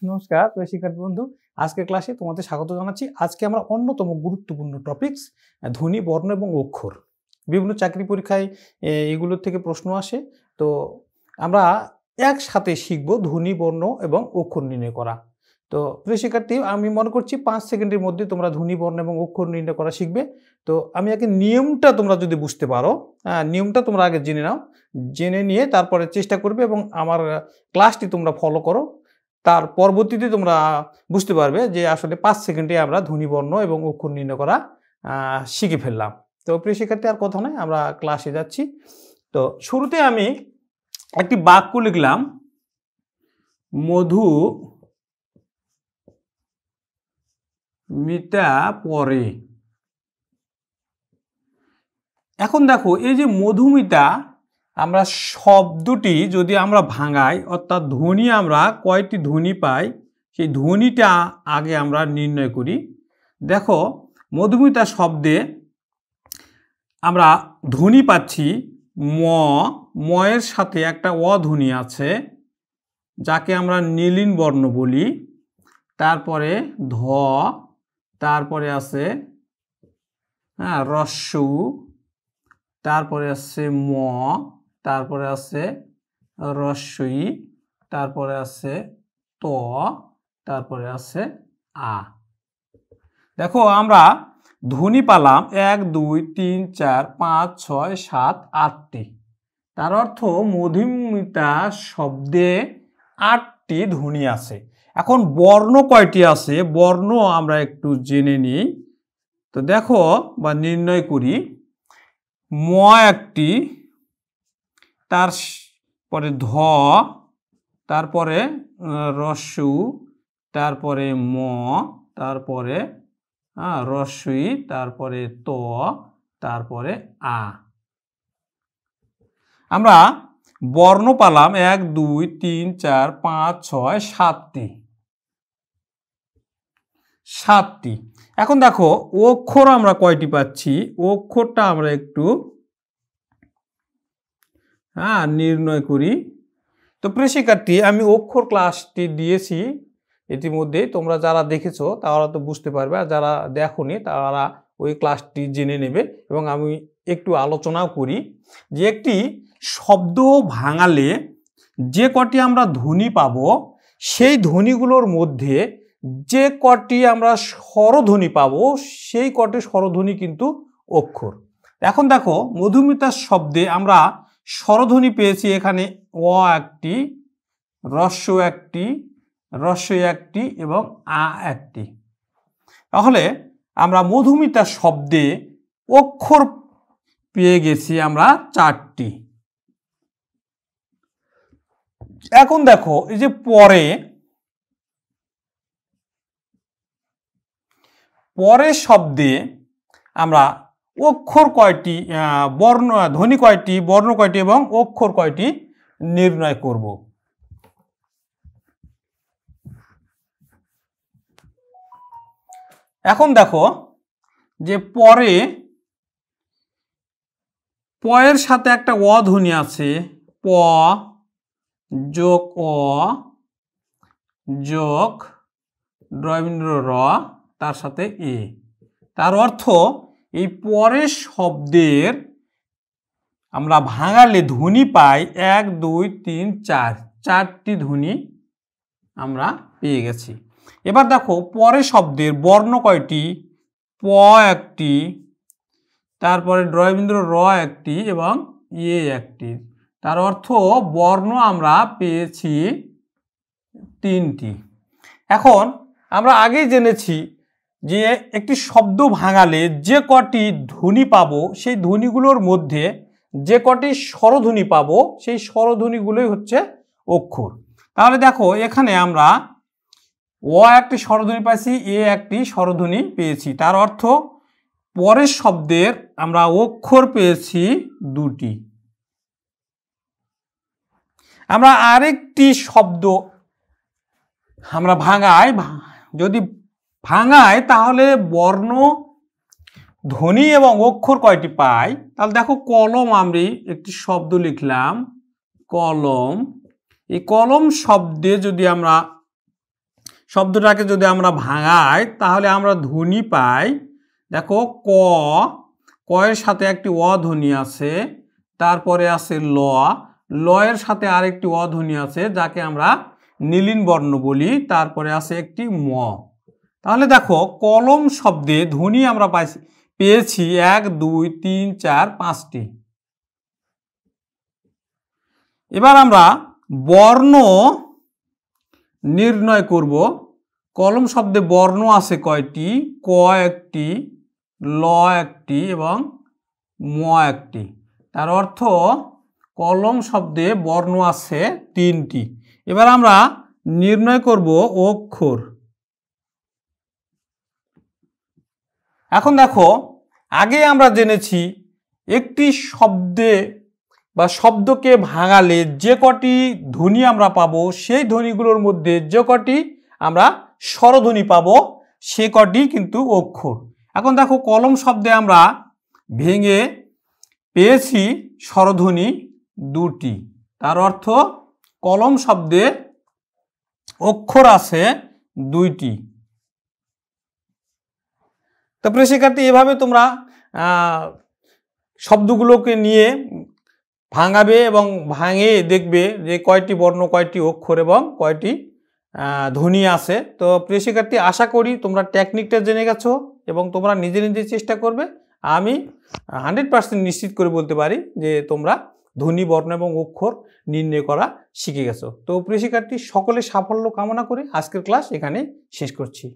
নমস্কার প্রিয় শিক্ষার্থী বন্ধু, আজকের ক্লাসে তোমাদের স্বাগত জানাচ্ছি। আজকে আমরা অন্যতম গুরুত্বপূর্ণ টপিকস ধ্বনি, বর্ণ এবং অক্ষর। বিভিন্ন চাকরি পরীক্ষায় এগুলোর থেকে প্রশ্ন আসে। তো আমরা একসাথে শিখব ধ্বনি, বর্ণ এবং অক্ষর নির্ণয় করা। তো প্রিয় শিক্ষার্থী, আমি মনে করছি 5 সেকেন্ডের মধ্যে তোমরা ধ্বনি, বর্ণ এবং অক্ষর নির্ণয় করা শিখবে। তো আমি আগে নিয়মটা তোমরা যদি বুঝতে পারো, নিয়মটা তোমরা আগে জেনে নাও, জেনে নিয়ে তারপরে চেষ্টা করবে এবং আমার ক্লাসটি তোমরা ফলো করো। তার পরবর্তীতে তোমরা বুঝতে পারবে যে আসলে 5 সেকেন্ডে আমরা ধ্বনি, বর্ণ এবং অক্ষর নির্ণয় করা শিখে ফেললাম। তো প্রিয় শিক্ষার্থী, আর কথা নয়, আমরা ক্লাসে যাচ্ছি। তো শুরুতে আমি একটি বাক্য লিখলাম, মধু মিতা পরে। এখন দেখো, এই যে মধুমিতা, আমরা শব্দটি যদি আমরা ভাঙাই, অর্থাৎ ধ্বনি আমরা কয়টি ধ্বনি পাই সেই ধ্বনিটা আগে আমরা নির্ণয় করি। দেখো, মধুমিতা শব্দে আমরা ধ্বনি পাচ্ছি ময়ের সাথে একটা অধ্বনি আছে, যাকে আমরা নীলিন বর্ণ বলি। তারপরে ধ, তারপরে আছে রস্যু, তারপরে আছে ম, তারপরে আছে রস্যই, তারপরে আছে ত, তারপরে আছে আ। দেখো, আমরা ধ্বনি পালাম 1 2 3 4 5 6 7 8টি। তার অর্থ মধুমিতা শব্দে 8টি ধ্বনি আছে। এখন বর্ণ কয়টি আছে, বর্ণ আমরা একটু জেনে নিই। তো দেখো বা নির্ণয় করি, ম একটি, তারপরে ধ, তারপরে রস্যু, তারপরে ম, তারপরে রস্যই, তারপরে ত, তারপরে আ। আমরা বর্ণ পালাম 1 2 3 4 5 6 7টি। এখন দেখো, অক্ষর আমরা কয়টি পাচ্ছি, অক্ষরটা আমরা একটু নির্ণয় করি। তো প্রিয় শিক্ষার্থী, আমি অক্ষর ক্লাসটি দিয়েছি ইতিমধ্যে। তোমরা যারা দেখেছো তারা তো বুঝতে পারবে, আর যারা দেখোনি তারা ওই ক্লাসটি জেনে নেবে। এবং আমি একটু আলোচনাও করি যে একটি শব্দ ভাঙালে যে কটি আমরা ধ্বনি পাবো, সেই ধ্বনিগুলোর মধ্যে যে কটি আমরা স্বরধ্বনি পাবো, সেই কটি স্বরধ্বনি কিন্তু অক্ষর। এখন দেখো, মধুমিতার শব্দে আমরা স্বরধ্বনি পেয়েছি এখানে অ একটি, রস্য একটি, রস্যই একটি এবং আ একটি। তাহলে আমরা মধুমিতা শব্দে অক্ষর পেয়ে গেছি আমরা 4টি। এখন দেখো, এই যে পরে শব্দে আমরা অক্ষর কয়টি, ধ্বনি কয়টি, বর্ণ কয়টি এবং অক্ষর কয়টি নির্ণয় করব। এখন দেখো যে পয়ের সাথে একটা অধ্বনি আছে, প যোগ অ যোগ রবীন্দ্র র, তার সাথে এ। তার অর্থ এই পরের শব্দের আমরা ভাঙালে ধ্বনি পাই 1 2 3 4, 4টি ধ্বনি আমরা পেয়ে গেছি। এবার দেখো, পরের শব্দের বর্ণ কয়টি, প একটি, তারপরে রবীন্দ্র র একটি এবং এ একটি। তার অর্থ বর্ণ আমরা পেয়েছি 3টি। এখন আমরা আগেই জেনেছি যে একটি শব্দ ভাঙালে যে কটি ধ্বনি পাবো, সেই ধ্বনিগুলোর মধ্যে যে কটি স্বরধ্বনি পাবো, সেই স্বরধ্বনিগুলোই হচ্ছে অক্ষর। তাহলে দেখো, এখানে আমরা অ একটি স্বরধ্বনি পাইছি, এ একটি স্বরধ্বনি পেয়েছি। তার অর্থ পরের শব্দের আমরা অক্ষর পেয়েছি 2টি। আমরা আরেকটি শব্দ আমরা যদি ভাঙাই তাহলে বর্ণ, ধ্বনি এবং অক্ষর কয়টি পাই। তাহলে দেখো, কলম, আমি একটি শব্দ লিখলাম কলম। এই কলম শব্দে যদি আমরা শব্দটাকে যদি আমরা ভাঙাই তাহলে আমরা ধ্বনি পাই। দেখো ক, ক এর সাথে একটি অ ধ্বনি আছে, তারপরে আছে ল, ল এর সাথে আরেকটি অ ধ্বনি আছে যাকে আমরা নীলিন বর্ণ বলি, তারপরে আছে একটি ম। তাহলে দেখো কলম শব্দে ধ্বনি আমরা পেয়েছি 1 2 3 4 5টি। এবার আমরা বর্ণ নির্ণয় করব। কলম শব্দে বর্ণ আছে কয়টি? ক একটি, ল একটি এবং ম একটি। তার অর্থ কলম শব্দে বর্ণ আছে 3টি। এবার আমরা নির্ণয় করব অক্ষর। এখন দেখো আগে আমরা জেনেছি একটি শব্দে বা শব্দকে ভাঙালে যে কটি ধ্বনি আমরা পাবো সেই ধ্বনিগুলোর মধ্যে যে কটি আমরা স্বরধ্বনি পাবো সে কটি কিন্তু অক্ষর। এখন দেখো কলম শব্দে আমরা ভেঙে পেয়েছি স্বরধ্বনি 2টি। তার অর্থ কলম শব্দে অক্ষর আছে 2টি। তারপরে শিক্ষার্থী এভাবে তোমরা শব্দগুলোকে নিয়ে ভাঙাবে এবং ভাঙে দেখবে যে কয়টি বর্ণ, কয়টি অক্ষর এবং কয়টি ধ্বনি আছে। তো প্রিয় শিক্ষার্থী, আশা করি তোমরা টেকনিকটা জেনে গেছো এবং তোমরা নিজে নিজে চেষ্টা করবে। আমি 100% নিশ্চিত করে বলতে পারি যে তোমরা ধ্বনি, বর্ণ এবং অক্ষর নির্ণয় করা শিখে গেছো। তো প্রিয় শিক্ষার্থী, সকলে সাফল্য কামনা করে আজকের ক্লাস এখানে শেষ করছি।